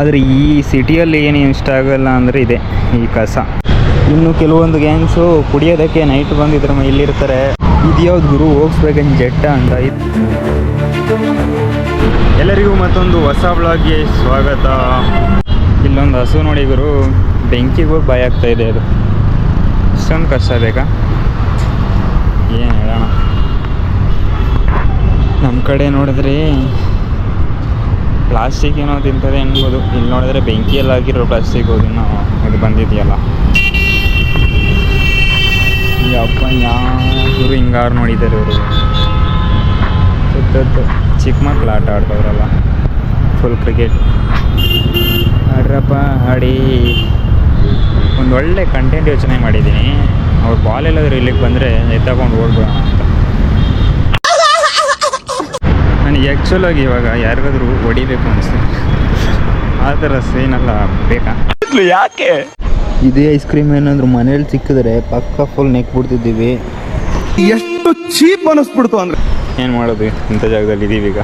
ಆದರೆ ಈ ಸಿಟಿಯಲ್ಲಿ ಏನು ಇಷ್ಟ ಆಗಲ್ಲ ಅಂದರೆ ಇದೆ ಈ ಕಸ. ಇನ್ನು ಕೆಲವೊಂದು ಗ್ಯಾಂಗ್ಸು ಕುಡಿಯೋದಕ್ಕೆ ನೈಟ್ ಬಂದಿದ್ರೆ ಇಲ್ಲಿರ್ತಾರೆ. ಇದ್ಯಾವ್ದು ಗುರು ಹೋಗ್ಸ್ಬೇಕಂತ ಜೆಟ್ಟ ಅಂತ. ಎಲ್ಲರಿಗೂ ಮತ್ತೊಂದು ಹೊಸ ಬ್ಲಾಗ್ಗೆ ಸ್ವಾಗತ. ಇಲ್ಲೊಂದು ಹಸು ನೋಡಿ ಗುರು, ಬೆಂಕಿಗೆ ಹೋಗಿ ಭಯ ಆಗ್ತಾ ಇದೆ. ಅದು ಇಷ್ಟೊಂದು ಕಷ್ಟ ಬೇಕಾ? ಏನು ಹೇಳೋಣ. ನಮ್ಮ ಕಡೆ ನೋಡಿದ್ರೆ ಪ್ಲಾಸ್ಟಿಕ್ ಏನೋ ತಿಂತದೆ ಅನ್ಬೋದು. ಇಲ್ಲಿ ನೋಡಿದ್ರೆ ಬೆಂಕಿಯಲ್ಲಿ ಆಗಿರೋ ಪ್ಲಾಸ್ಟಿಕ್ ಹೋಗಿನೋ ಇದು ಬಂದಿದೆಯಲ್ಲ. ಯಪ್ಪ ಯಾರು ಹಿಂಗಾರು ನೋಡಿದ್ದಾರೆ ಇವರು. ಸುತ್ತತ್ತು ಚಿಕ್ಕ ಮಕ್ಕಳು ಆಟ ಆಡ್ತವ್ರಲ್ಲ, ಫುಲ್ ಕ್ರಿಕೆಟ್ ಆಡ್ರಪ್ಪ ಆಡಿ. ಒಂದು ಒಳ್ಳೆ ಕಂಟೆಂಟ್ ಯೋಚನೆ ಮಾಡಿದ್ದೀನಿ. ಅವ್ರು ಬಾಲ್ ಎಲ್ಲಾದರೂ ಇಲ್ಲಿಗೆ ಬಂದರೆ ಎತ್ತಕೊಂಡು ಓಡ್ಬೋಣ ಅಂತ. ನನಗೆ ಆ್ಯಕ್ಚುಲಾಗಿ ಇವಾಗ ಯಾರಿಗಾದ್ರೂ ಹೊಡಿಬೇಕು ಅನಿಸ್ತೀನಿ. ಆ ಥರ ಸೀನೆಲ್ಲ ಬೇಕಾ? ಯಾಕೆ ಇದೇ ಐಸ್ ಕ್ರೀಮ್ ಏನಾದರೂ ಮನೇಲಿ ಸಿಕ್ಕಿದ್ರೆ ಪಕ್ಕ ಫುಲ್ ನೆಕ್ ಬಿಡ್ತಿದ್ದೀವಿ. ಎಷ್ಟು ಚೀಪ್ ಅನ್ನಿಸ್ಬಿಡ್ತು ಅಂದರೆ ಏನು ಮಾಡೋದು, ಇಂಥ ಜಾಗದಲ್ಲಿ ಇದ್ದೀವಿ ಈಗ.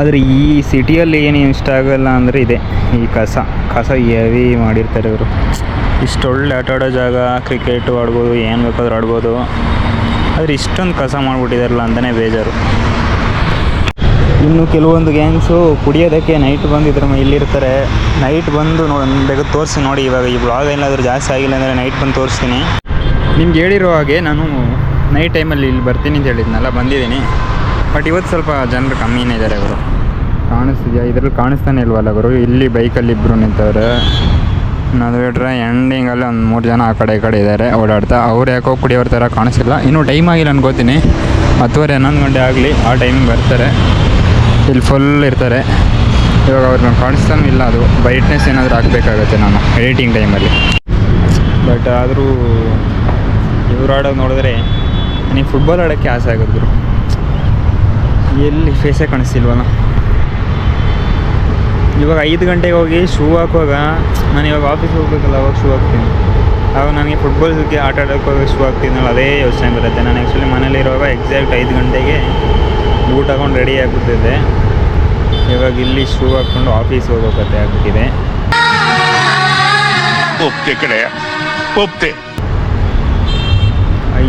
ಆದರೆ ಈ ಸಿಟಿಯಲ್ಲಿ ಏನು ಇಷ್ಟ ಆಗಲ್ಲ ಅಂದರೆ ಇದೆ ಈ ಕಸ ಹೆವಿ ಮಾಡಿರ್ತಾರೆ ಇವರು. ಇಷ್ಟೊಳ್ಳೆ ಆಟ ಆಡೋ ಜಾಗ, ಕ್ರಿಕೆಟು ಆಡ್ಬೋದು, ಏನು ಬೇಕಾದ್ರೂ ಆಡ್ಬೋದು. ಆದರೆ ಇಷ್ಟೊಂದು ಕಸ ಮಾಡಿಬಿಟ್ಟಿದಾರಲ್ಲ ಅಂತಲೇ ಬೇಜಾರು. ಇನ್ನು ಕೆಲವೊಂದು ಗ್ಯಾಂಗ್ಸು ಕುಡಿಯೋದಕ್ಕೆ ನೈಟ್ ಬಂದಿದ್ರೆ ಇಲ್ಲಿರ್ತಾರೆ. ನೈಟ್ ಬಂದು ಬೇಕಾದ್ರೆ ತೋರಿಸಿ ನೋಡಿ. ಇವಾಗ ಈ ಬ್ಲಾಗ್ ಏನಾದರೂ ಜಾಸ್ತಿ ಆಗಿಲ್ಲ ಅಂದರೆ ನೈಟ್ ಬಂದು ತೋರಿಸ್ತೀನಿ. ನಿಮ್ಗೆ ಹೇಳಿರೋ ಹಾಗೆ ನಾನು ನೈಟ್ ಟೈಮಲ್ಲಿ ಇಲ್ಲಿ ಬರ್ತೀನಿ ಅಂತ ಹೇಳಿದ್ನಲ್ಲ, ಬಂದಿದ್ದೀನಿ. ಬಟ್ ಇವತ್ತು ಸ್ವಲ್ಪ ಜನರು ಕಮ್ಮಿನೇ ಇದ್ದಾರೆ ಅವರು. ಕಾಣಿಸ್ತಿದೆಯಾ? ಇದರಲ್ಲಿ ಕಾಣಿಸ್ತಾನೆ ಇಲ್ವಲ್ಲ ಗುರು. ಇಲ್ಲಿ ಬೈಕಲ್ಲಿ ಇಬ್ಬರು ನಿಂತವ್ರೆ. ಅದು ಬಿಟ್ರೆ ಎಂಡಿಂಗಲ್ಲಿ ಒಂದು 3 ಜನ ಆ ಕಡೆ ಈ ಕಡೆ ಇದ್ದಾರೆ ಓಡಾಡ್ತಾ. ಅವ್ರು ಯಾಕೋ ಕುಡಿಯೋರ ಥರ ಕಾಣಿಸ್ತಿಲ್ಲ. ಇನ್ನೂ ಟೈಮ್ ಆಗಿಲ್ಲ ಅನ್ಕೋತೀನಿ. 10:30-11 ಗಂಟೆ ಆಗಲಿ, ಆ ಟೈಮಿಗೆ ಬರ್ತಾರೆ. ಇಲ್ಲಿ ಫುಲ್ ಇರ್ತಾರೆ. ಇವಾಗ ಅವ್ರನ್ನ ಕಾಣಿಸ್ತಾನೂ ಇಲ್ಲ. ಅದು ಬ್ರೈಟ್ನೆಸ್ ಏನಾದರೂ ಹಾಕಬೇಕಾಗತ್ತೆ ನಾನು ಎಡಿಟಿಂಗ್ ಟೈಮಲ್ಲಿ. ಬಟ್ ಆದರೂ ಇವ್ರು ಆಡೋದು ನೋಡಿದ್ರೆ ನನಗೆ ಫುಟ್ಬಾಲ್ ಆಡೋಕ್ಕೆ ಆಸೆ ಆಗೋದ್ರು. ಎಲ್ಲಿ ಫೇಸೇ ಕಾಣಿಸ್ತಿಲ್ವಲ್ಲ. ಇವಾಗ 5 ಗಂಟೆಗೆ ಹೋಗಿ ಶೂ ಹಾಕುವಾಗ, ನಾನು ಇವಾಗ ಆಫೀಸ್ಗೆ ಹೋಗ್ಬೇಕಲ್ಲ, ಅವಾಗ ಶೂ ಹಾಕ್ತೀನಿ. ಆವಾಗ ನನಗೆ ಫುಟ್ಬಾಲ್ಗೆ ಆಟ ಆಡೋಕ್ಕೆ ಹೋಗಿ ಶೂ ಹಾಕ್ತೀನಲ್ಲ, ಅದೇ ಯೋಚನೆ ಬರುತ್ತೆ. ನಾನು ಆ್ಯಕ್ಚುಲಿ ಮನೇಲಿರುವಾಗ ಎಕ್ಸಾಕ್ಟ್ 5 ಗಂಟೆಗೆ ಬೂಟ್ ಹಾಕೊಂಡು ರೆಡಿ ಆಗಿಬಿಟ್ಟಿದ್ದೆ. ಇವಾಗ ಇಲ್ಲಿ ಶೂ ಹಾಕ್ಕೊಂಡು ಆಫೀಸ್ ಹೋಗೋಕತ್ತೆ ಆಗ್ಬಿಟ್ಟಿದೆ.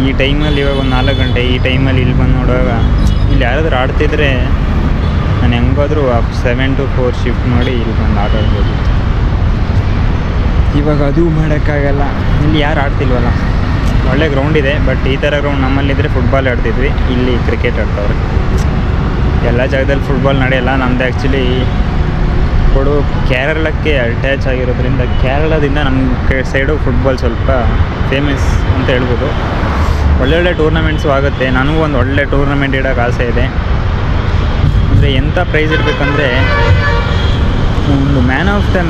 ಈ ಟೈಮಲ್ಲಿ ಇವಾಗ ಒಂದು 4 ಗಂಟೆ, ಈ ಟೈಮಲ್ಲಿ ಇಲ್ಲಿ ಬಂದು ನೋಡುವಾಗ ಇಲ್ಲಿ ಯಾರಾದರೂ ಆಡ್ತಿದ್ರೆ ನಾನು ಹೆಂಗಾದರೂ 7 to 4 ಶಿಫ್ಟ್ ಮಾಡಿ ಇಲ್ಲಿ ಬಂದು ಆಟ ಆಡ್ಬೋದು. ಇವಾಗ ಅದು ಮಾಡೋಕ್ಕಾಗಲ್ಲ. ಇಲ್ಲಿ ಯಾರು ಆಡ್ತಿಲ್ವಲ್ಲ. ಒಳ್ಳೆ ಗ್ರೌಂಡ್ ಇದೆ, ಬಟ್ ಈ ಥರ ಗ್ರೌಂಡ್ ನಮ್ಮಲ್ಲಿದ್ದರೆ ಫುಟ್ಬಾಲ್ ಆಡ್ತಿದ್ವಿ. ಇಲ್ಲಿ ಕ್ರಿಕೆಟ್ ಆಡ್ತವ್ರೆ. ಎಲ್ಲ ಜಾಗದಲ್ಲಿ ಫುಟ್ಬಾಲ್ ನಡೆಯಲ್ಲ. ನಮ್ಮದು ಆ್ಯಕ್ಚುಲಿ ಕೇರಳಕ್ಕೆ ಅಟ್ಯಾಚ್ ಆಗಿರೋದ್ರಿಂದ ಕೇರಳದಿಂದ ನಮ್ಮ ಸೈಡು ಫುಟ್ಬಾಲ್ ಸ್ವಲ್ಪ ಫೇಮಸ್ ಅಂತ ಹೇಳ್ಬೋದು. ಒಳ್ಳೊಳ್ಳೆ ಟೂರ್ನಮೆಂಟ್ಸು ಆಗುತ್ತೆ. ನನಗೂ ಒಂದು ಒಳ್ಳೆ ಟೂರ್ನಮೆಂಟ್ ಇಡೋಕ್ಕೆ ಆಸೆ ಇದೆ. ಅಂದರೆ ಎಂಥ ಪ್ರೈಸ್ ಇರಬೇಕಂದ್ರೆ, ಒಂದು ಮ್ಯಾನ್ ಆಫ್ ದ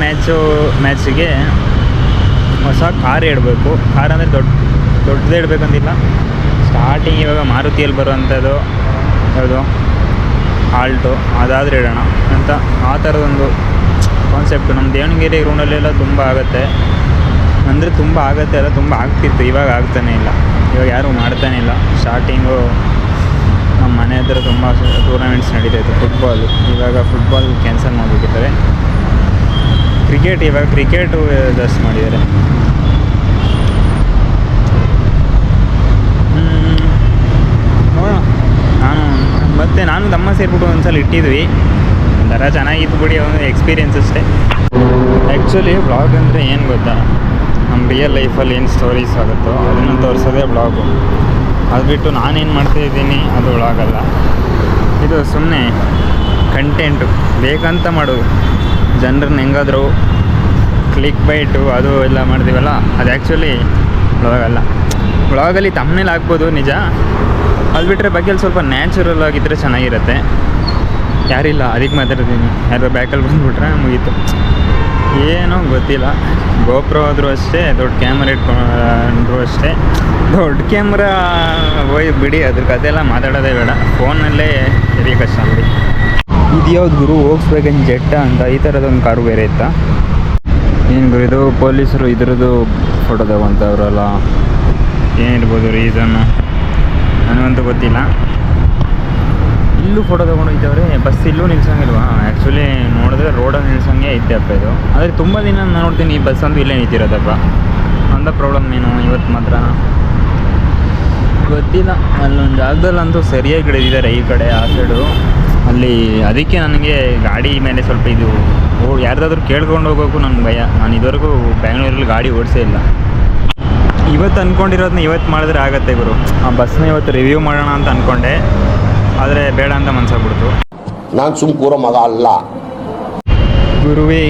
ಮ್ಯಾಚಿಗೆ ಹೊಸ ಕಾರ್ ಇಡಬೇಕು. ಕಾರ್ ಅಂದರೆ ದೊಡ್ಡದೇ ಇಡಬೇಕಂತಿಲ್ಲ. ಸ್ಟಾರ್ಟಿಂಗ್ ಇವಾಗ ಮಾರುತಿಯಲ್ಲಿ ಬರುವಂಥದ್ದು ಯಾವುದು ಆಲ್ಟೋ, ಅದಾದರೆ ಇಡೋಣ ಅಂತ ಆ ಥರದೊಂದು ಕಾನ್ಸೆಪ್ಟು. ನಮ್ಮ ದೇವಣಗೆರೆ ಗ್ರೌಂಡಲ್ಲೆಲ್ಲ ತುಂಬ ಆಗುತ್ತೆ. ಅಂದರೆ ತುಂಬ ಆಗುತ್ತೆ ಅಲ್ಲ, ತುಂಬ ಆಗ್ತಿತ್ತು. ಇವಾಗ ಆಗ್ತಾನೇ ಇಲ್ಲ. ಇವಾಗ ಯಾರೂ ಮಾಡ್ತಾನೇ ಇಲ್ಲ. ಸ್ಟಾರ್ಟಿಂಗು ನಮ್ಮ ಮನೆ ಹತ್ರ ತುಂಬ ಟೂರ್ನಮೆಂಟ್ಸ್ ನಡೀತಾಯಿತ್ತು ಫುಟ್ಬಾಲು. ಇವಾಗ ಫುಟ್ಬಾಲ್ ಕ್ಯಾನ್ಸಲ್ ಮಾಡಿಬಿಟ್ಟಿದ್ದಾರೆ. ಇವಾಗ ಕ್ರಿಕೆಟು ಜಾಸ್ತಿ ಮಾಡಿದ್ದಾರೆ. ನೋಡೋಣ. ನಾನು ತಮ್ಮ ಸೇರಿಬಿಟ್ಟು ಒಂದ್ಸಲ ಇಟ್ಟಿದ್ವಿ. ಒಂಥರ ಚೆನ್ನಾಗಿತ್ತು ಬಿಡಿ, ಒಂದು ಎಕ್ಸ್ಪೀರಿಯೆನ್ಸ್ ಅಷ್ಟೇ. ಆ್ಯಕ್ಚುಲಿ ವ್ಲಾಗ್ ಅಂದರೆ ಏನು ಗೊತ್ತಾ, ನಮ್ಮ ರಿಯಲ್ ಲೈಫಲ್ಲಿ ಏನು ಸ್ಟೋರೀಸ್ ಆಗುತ್ತೋ ಅದನ್ನು ತೋರಿಸೋದೇ ವ್ಲಾಗು. ಅದು ಬಿಟ್ಟು ನಾನೇನು ಮಾಡ್ತಾಯಿದ್ದೀನಿ ಅದು ವ್ಲಾಗಲ್ಲ. ಇದು ಸುಮ್ಮನೆ ಕಂಟೆಂಟು ಬೇಕಂತ ಮಾಡೋದು. ಜನರನ್ನ ಹೆಂಗಾದರೂ ಕ್ಲಿಕ್ ಬೈಟು ಅದು ಎಲ್ಲ ಮಾಡ್ತೀವಲ್ಲ, ಅದು ಆ್ಯಕ್ಚುಲಿ ವ್ಲಾಗಲ್ಲ. ವ್ಲಾಗಲ್ಲಿ ತಮ್ಮನೇಲಿ ಹಾಕ್ಬೋದು ನಿಜ. ಅದು ಬಿಟ್ಟರೆ ಬಗ್ಗೆಯಲ್ಲಿ ಸ್ವಲ್ಪ ನ್ಯಾಚುರಲ್ ಆಗಿದ್ದರೆ ಚೆನ್ನಾಗಿರುತ್ತೆ. ಯಾರಿಲ್ಲ ಅದಕ್ಕೆ ಮಾತಾಡ್ತೀನಿ. ಯಾರು ಬ್ಯಾಕಲ್ಲಿ ಬಂದುಬಿಟ್ರೆ ಮುಗೀತು. ಏನೋ ಗೊತ್ತಿಲ್ಲ. ಗೋಪ್ರೋ ಆದರೂ ಅಷ್ಟೇ, ದೊಡ್ಡ ಕ್ಯಾಮ್ರಾ ಇಟ್ಕೊಂಡ್ರು ಅಷ್ಟೇ. ದೊಡ್ಡ ಕ್ಯಾಮ್ರಾ ಹೋಯ್ ಬಿಡಿ, ಅದ್ರ ಕಥೆಲ್ಲ ಮಾತಾಡೋದೇ ಬೇಡ. ಫೋನಲ್ಲೇ ಹೆವಿ ಕಷ್ಟ ನೋಡಿ. ಇದ್ಯಾವ್ದು ಗುರು ಹೋಗ್ಸ್ಬೇಕಂತ ಜೆಟ್ಟ ಅಂತ ಈ ಥರದೊಂದು ಕಾರು ಬೇರೆ ಇತ್ತಾ? ಏನು ಗುರು ಇದು? ಪೊಲೀಸರು ಇದ್ರದ್ದು ಫೋಟೋ ತಗೊಂತವ್ರಲ್ಲ, ಏನಿರ್ಬೋದು ರೀಸನ್ನು ನನಗಂತೂ ಗೊತ್ತಿಲ್ಲ. ಇಲ್ಲೂ ಫೋಟೋ ತೊಗೊಂಡು ಹೋಗ್ತವ್ರೆ, ಬಸ್ ಇಲ್ಲೂ ನಿಲ್ಸಂಗಿಲ್ವಾ? ಆ್ಯಕ್ಚುಲಿ ನೋಡಿದ್ರೆ ರೋಡಲ್ಲಿ ನಿಲ್ಸಂಗೆ ಐತೆ ಅಪ್ಪ ಇದು. ಆದರೆ ತುಂಬ ದಿನ ನಾನು ನೋಡ್ತೀನಿ ಈ ಬಸ್ ಅಂತೂ ಇಲ್ಲೇ ನಿಂತಿರೋದಪ್ಪ. ಅಂಥ ಪ್ರಾಬ್ಲಮ್ ಏನು ಇವತ್ತು ಮಾತ್ರ ಗೊತ್ತಿಲ್ಲ. ಅಲ್ಲೊಂದು ಜಾಗದಲ್ಲಂತೂ ಸರಿಯಾಗಿ ಹಿಡಿದಿದ್ದಾರೆ ಈ ಕಡೆ ಆ ಸೈಡು ಅಲ್ಲಿ. ಅದಕ್ಕೆ ನನಗೆ ಗಾಡಿ ಮೇಲೆ ಸ್ವಲ್ಪ ಇದು ಯಾರ್ದಾದ್ರೂ ಕೇಳ್ಕೊಂಡು ಹೋಗೋಕ್ಕೂ ನನಗೆ ಭಯ. ನಾನು ಇದುವರೆಗೂ ಬ್ಯಾಂಗ್ಳೂರಲ್ಲಿ ಗಾಡಿ ಓಡಿಸೇ ಇಲ್ಲ. ಇವತ್ತು ಅಂದ್ಕೊಂಡಿರೋದನ್ನ ಇವತ್ತು ಮಾಡಿದ್ರೆ ಆಗತ್ತೆ ಗುರು. ಆ ಬಸ್ನ ಇವತ್ತು ರಿವ್ಯೂ ಮಾಡೋಣ ಅಂತ ಅಂದ್ಕೊಂಡೆ, ಆದರೆ ಬೇಡ ಅಂತ ಮನಸ್ಸಾಗ್ಬಿಡ್ತು. ನಾನು ಸುಮ್ಕೂರೋ ಮಗ ಅಲ್ಲ ಗುರುವೇ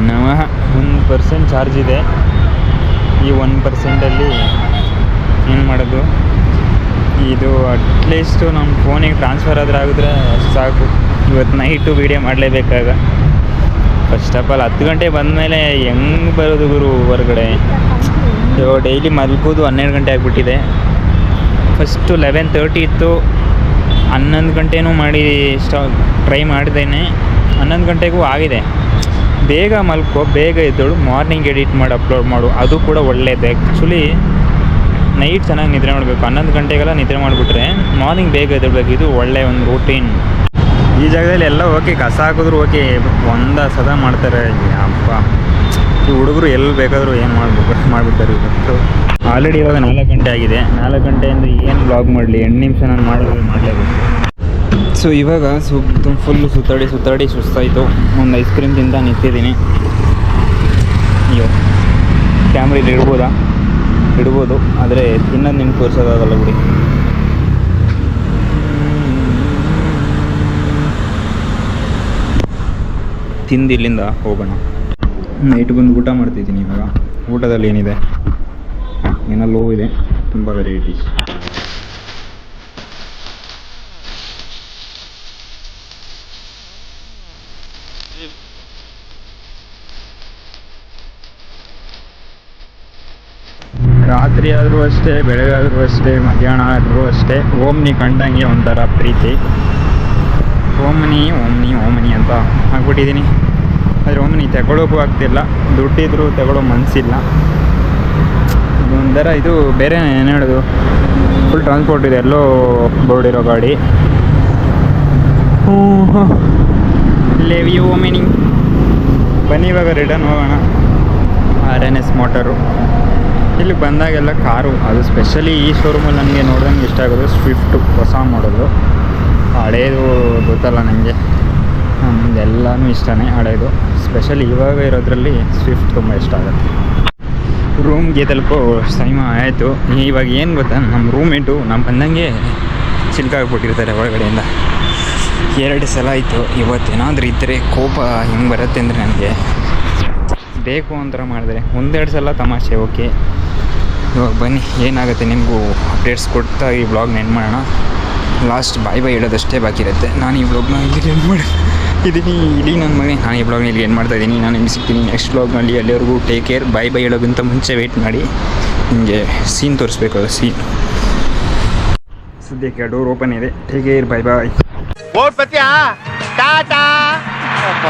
ನಮಃ. 1% ಚಾರ್ಜ್ ಇದೆ. ಈ 1%ಅಲ್ಲಿ ಏನು ಮಾಡೋದು? ಇದು ಅಟ್ಲೀಸ್ಟು ನಮ್ಮ ಫೋನಿಗೆ ಟ್ರಾನ್ಸ್ಫರ್ ಆದ್ರೆ ಆಗಿದ್ರೆ ಅಷ್ಟು ಸಾಕು. ಇವತ್ತು ನೈಟು ವೀಡಿಯೋ ಮಾಡಲೇಬೇಕಾಗ. ಫಸ್ಟ್ ಆಫ್ ಆಲ್ 10 ಗಂಟೆ ಬಂದಮೇಲೆ ಹೆಂಗೆ ಬರೋದು ಗುರು ಹೊರಗಡೆ? ಇವಾಗ ಡೈಲಿ ಮಲ್ಗೋದು 12 ಗಂಟೆ ಆಗಿಬಿಟ್ಟಿದೆ. ಫಸ್ಟು 11:30 ಇತ್ತು, 11 ಗಂಟೆನೂ ಮಾಡಿ ಟ್ರೈ ಮಾಡಿದ್ದೇನೆ. 11 ಗಂಟೆಗೂ ಆಗಿದೆ. ಬೇಗ ಮಲ್ಕೋ, ಬೇಗ ಎದ್ದಳು, ಮಾರ್ನಿಂಗ್ ಎಡಿಟ್ ಮಾಡಿ ಅಪ್ಲೋಡ್ ಮಾಡು, ಅದು ಕೂಡ ಒಳ್ಳೆಯದು. ಆ್ಯಕ್ಚುಲಿ ನೈಟ್ ಚೆನ್ನಾಗಿ ನಿದ್ರೆ ಮಾಡಬೇಕು. 11 ಗಂಟೆಗೆಲ್ಲ ನಿದ್ರೆ ಮಾಡಿಬಿಟ್ರೆ ಮಾರ್ನಿಂಗ್ ಬೇಗ ಎದ್ದೇಳಬೇಕು. ಇದು ಒಳ್ಳೆಯ ಒಂದು ರೂಟೀನ್. ಈ ಜಾಗದಲ್ಲಿ ಎಲ್ಲ ಓಕೆ, ಕಸ ಹಾಕಿದ್ರು ಓಕೆ, ಒಂದ ಸದಾ ಮಾಡ್ತಾರೆ. ಅಪ್ಪ ಈ ಹುಡುಗರು ಎಲ್ಲಿ ಬೇಕಾದರೂ ಏನು ಮಾಡಿಬಿಡ್ತಾರೆ ಇವತ್ತು. ಆಲ್ರೆಡಿ ಇವಾಗ 4 ಗಂಟೆ ಆಗಿದೆ. 4 ಗಂಟೆಯಿಂದ ಏನು ಬ್ಲಾಗ್ ಮಾಡಲಿ? 8 ನಿಮಿಷ ನಾನು ಮಾಡಲೇಬೇಕು. ಸೊ ಇವಾಗ ಫುಲ್ಲು ಸುತ್ತಾಡಿ ಸುಸ್ತಾಯಿತು. ಒಂದು ಐಸ್ ಕ್ರೀಮ್ ತಿಂತ ನಿಂತಿದ್ದೀನಿ. ಅಯ್ಯೋ, ಕ್ಯಾಮ್ರಾ ಇಲ್ಲಿ ಇಡ್ಬೋದು, ಆದರೆ ತಿನ್ನೋದು ನಿಮ್ಗೆ ತೋರಿಸೋದಾಗಲ್ಲ ಬಿಡಿ. ತಿಂದು ಇಲ್ಲಿಂದ ಹೋಗೋಣ. ನೈಟ್ ಬಂದು ಊಟ ಮಾಡ್ತಿದ್ದೀನಿ. ಇವಾಗ ಊಟದಲ್ಲಿ ಏನಿದೆ? ಏನಲ್ಲೋ ಇದೆ, ತುಂಬ ವೆರೈಟೀಸ್. ರಾತ್ರಿ ಆದರೂ ಅಷ್ಟೇ, ಬೆಳಗ್ಗೆ ಆದರೂ ಅಷ್ಟೇ, ಮಧ್ಯಾಹ್ನ ಆದರೂ ಅಷ್ಟೇ, ಓಮ್ನಿ ಕಂಡಂಗೆ ಒಂಥರ ಪ್ರೀತಿ. ಓಮ್ನಿ ಅಂತ ಹಾಕ್ಬಿಟ್ಟಿದ್ದೀನಿ. ಆದರೆ ಓಮ್ನಿ ತಗೊಳ್ಳೋಕ್ಕೂ ಆಗ್ತಿಲ್ಲ, ದುಡ್ಡಿದ್ರು ತಗೊಳ್ಳೋ ಮನಸ್ಸಿಲ್ಲ. ಒಂಥರ ಇದು ಬೇರೆ ಏನು ಹೇಳೋದು, ಫುಲ್ ಟ್ರಾನ್ಸ್ಪೋರ್ಟ್ ಇದೆ, ಎಲ್ಲೋ ಬೋರ್ಡ್ ಇರೋ ಗಾಡಿ. Levy Omni. ಬನ್ನಿ ಇವಾಗ ರಿಟರ್ನ್ ಹೋಗೋಣ. RNS motor. ಇಲ್ಲಿ ಬಂದಾಗೆಲ್ಲ ಕಾರು, ಅದು ಸ್ಪೆಷಲಿ ಈ ಶೋರೂಮಲ್ಲಿ ನನಗೆ ನೋಡ್ದಂಗೆ ಇಷ್ಟ ಆಗೋದು ಸ್ವಿಫ್ಟು, ಹೊಸ ಮಾಡೋದು. ಹಳೇದು ಗೊತ್ತಲ್ಲ ನನಗೆ, ನಮಗೆಲ್ಲನೂ ಇಷ್ಟನೇ. ಹಳೇದು ಸ್ಪೆಷಲಿ ಇವಾಗ ಇರೋದ್ರಲ್ಲಿ ಸ್ವಿಫ್ಟ್ ತುಂಬ ಇಷ್ಟ ಆಗುತ್ತೆ. ರೂಮ್ಗೆ ತಲುಪೋ ಸಮಯ ಆಯಿತು. ಇವಾಗ ಏನು ಗೊತ್ತಾ, ನಮ್ಮ ರೂಮೇಟು ನಮ್ಮ ಬಂದಂಗೆ ಚಿಲ್ಕಾಗ್ಬಿಟ್ಟಿರ್ತಾರೆ ಒಳಗಡೆಯಿಂದ. 2 ಸಲ ಆಯಿತು. ಇವತ್ತೇನಾದರೂ ಇದ್ದರೆ ಕೋಪ ಹೆಂಗೆ ಬರುತ್ತೆ ಅಂದರೆ, ನನಗೆ ಬೇಕು ಒಂಥರ ಮಾಡಿದ್ರೆ 1-2 ಸಲ ತಮಾಷೆ ಓಕೆ. ಇವಾಗ ಬನ್ನಿ ಏನಾಗುತ್ತೆ ನಿಮಗೂ ಅಪ್ಡೇಟ್ಸ್ ಕೊಡ್ತಾ ಈ ಬ್ಲಾಗ್ನ ಎಂಡ್ ಮಾಡೋಣ. ಲಾಸ್ಟ್ ಬಾಯ್ ಹೇಳೋದಷ್ಟೇ ಬಾಕಿ ಇರುತ್ತೆ. ನಾನು ಈ ಬ್ಲಾಗ್ನ ಇಲ್ಲಿ ಎಂಡ್ ಮಾಡಿದ್ದೀನಿ. ಇಲ್ಲಿ ನನ್ನ ಮನೆ, ನಾನು ಈ ಬ್ಲಾಗ್ನ ಇಲ್ಲಿ ಎಂಡ್ ಮಾಡ್ತಾಯಿದ್ದೀನಿ. ನಾನು ನಿಮ್ಗೆ ಸಿಗ್ತೀನಿ ನೆಕ್ಸ್ಟ್ ಬ್ಲಾಗ್ನಲ್ಲಿ. ಅಲ್ಲಿವರೆಗೂ ಟೇಕ್ ಕೇರ್. ಬಾಯ್ ಹೇಳೋಕ್ಕಿಂತ ಮುಂಚೆ ವೆಯ್ಟ್ ಮಾಡಿ, ನಿಮಗೆ ಸೀನ್ ತೋರಿಸ್ಬೇಕು. ಅದು ಸೀನ್ ಸದ್ಯಕ್ಕೆ ಡೋರ್ ಓಪನ್ ಇದೆ. ಟೇಕ್ ಕೇರ್, ಬಾಯ್. ಟಾಟಾ.